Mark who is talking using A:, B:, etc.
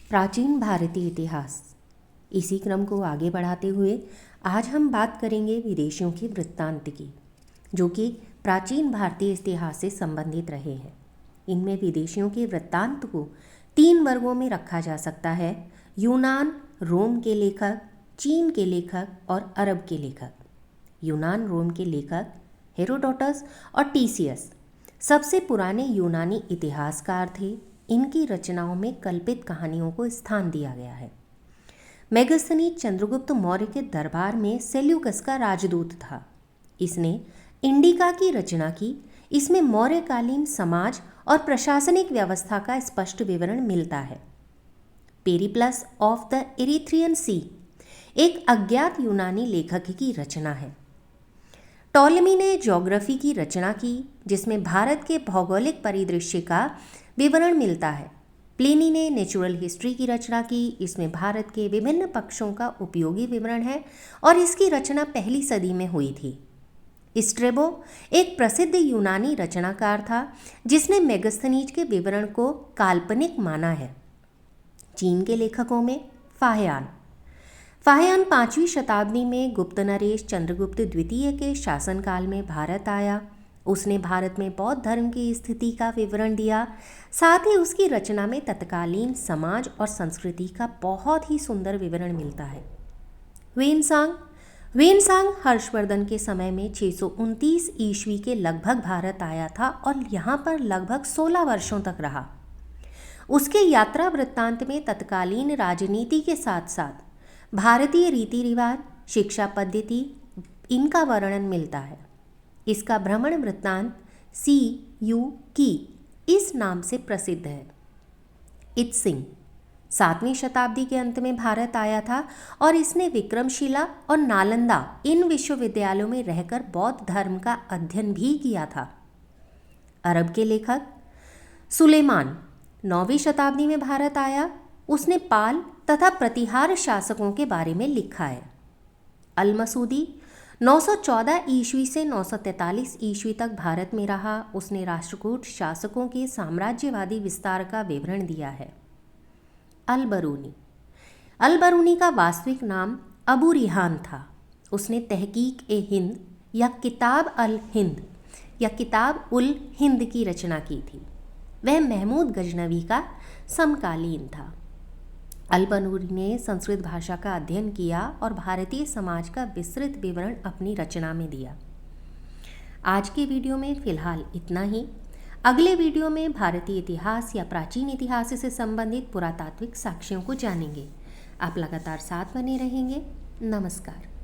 A: प्राचीन भारतीय इतिहास। इसी क्रम को आगे बढ़ाते हुए आज हम बात करेंगे विदेशियों के वृत्तांत की, जो कि प्राचीन भारतीय इतिहास से संबंधित रहे हैं। इनमें विदेशियों के वृत्तांत को 3 वर्गों में रखा जा सकता है: यूनान, रोम के लेखक, चीन के लेखक और अरब के लेखक। यूनान रोम के लेखक हेरोडोटस और टीसीएस सबसे पुराने यूनानी इतिहासकार थे। इनकी रचनाओं में कल्पित कहानियों को स्थान दिया गया है। मेगस्थनीज चंद्रगुप्त मौर्य के दरबार में सेल्यूकस का राजदूत था। इसने इंडिका की रचना की। इसमें मौर्यकालीन समाज और प्रशासनिक व्यवस्था का स्पष्ट विवरण मिलता है। पेरिप्लस ऑफ द इरिथ्रियन सी एक अज्ञात यूनानी लेखक की रचना है। टॉलेमी ने ज्योग्राफी की रचना की, जिसमें भारत के भौगोलिक परिदृश्य का विवरण मिलता है। प्लिनी ने नेचुरल हिस्ट्री की रचना की। इसमें भारत के विभिन्न पक्षों का उपयोगी विवरण है और इसकी रचना पहली सदी में हुई थी। स्ट्रेबो एक प्रसिद्ध यूनानी रचनाकार था, जिसने मेगस्थनीज के विवरण को काल्पनिक माना है। चीन के लेखकों में फाहियान 5वीं शताब्दी में गुप्त नरेश चंद्रगुप्त द्वितीय के शासनकाल में भारत आया। उसने भारत में बौद्ध धर्म की स्थिति का विवरण दिया। साथ ही उसकी रचना में तत्कालीन समाज और संस्कृति का बहुत ही सुंदर विवरण मिलता है। ह्वेनसांग हर्षवर्धन के समय में 629 ईस्वी के लगभग भारत आया था और यहाँ पर लगभग 16 वर्षों तक रहा। उसके यात्रा वृत्तांत में तत्कालीन राजनीति के साथ साथ भारतीय रीति रिवाज, शिक्षा पद्धति, इनका वर्णन मिलता है। इसका भ्रमण वृत्तांत CU की इस नाम से प्रसिद्ध है। इत्सिंग 7वीं शताब्दी के अंत में भारत आया था और इसने विक्रमशिला और नालंदा इन विश्वविद्यालयों में रहकर बौद्ध धर्म का अध्ययन भी किया था। अरब के लेखक सुलेमान 9वीं शताब्दी में भारत आया। उसने पाल तथा प्रतिहार शासकों के बारे में लिखा है। अल मसूदी 914 ईस्वी से 943 ईस्वी तक भारत में रहा। उसने राष्ट्रकूट शासकों के साम्राज्यवादी विस्तार का विवरण दिया है। अल बरूनी का वास्तविक नाम अबू रिहान था। उसने तहकीक ए हिंद या किताब अल हिंद या किताब उल हिंद की रचना की थी। वह महमूद गजनवी का समकालीन था। अल बरूनी ने संस्कृत भाषा का अध्ययन किया और भारतीय समाज का विस्तृत विवरण अपनी रचना में दिया। आज के वीडियो में फिलहाल इतना ही। अगले वीडियो में भारतीय इतिहास या प्राचीन इतिहास से संबंधित पुरातात्विक साक्ष्यों को जानेंगे। आप लगातार साथ बने रहेंगे। नमस्कार।